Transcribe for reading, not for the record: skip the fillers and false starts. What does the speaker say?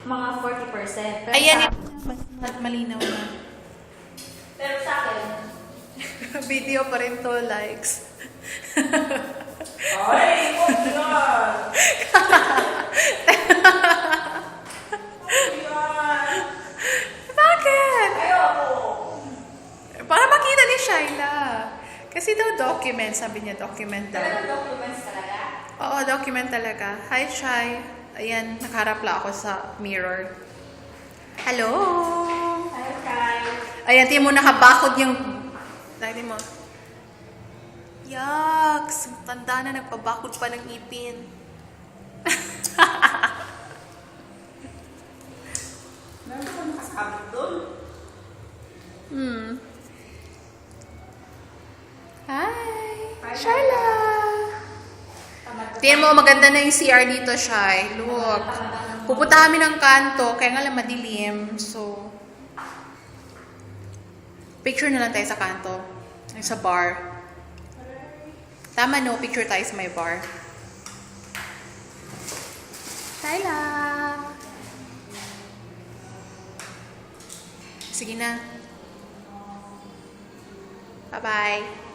Mga 40%. Pero Ayan, sa, malinaw na. pero sa akin, Video pa rin to, likes. ay, oh my God! Bakit? Ayoko! Para makita ni Shyla. Kasi daw document, sabi niya document daw. Talagang documents talaga? Oo, document talaga. Hi, Shy. Ayan, nakaharap lang ako sa mirror. Hello! Okay. Ayan, tingin mo nakabakod yung... Tingin mo. Yucks! Tanda na, nagpabakod pa ng ipin. Meron ka nakasabit doon? Hi! Hi, Shyla! Tingnan mo, maganda na yung CR dito, Shy. Look. Pupunta kami ng kanto, kaya nga lang madilim. So, picture na lang tayo sa kanto. Sa bar. Tama no, picture tayo sa may bar. Shyla! Sige na. Bye-bye.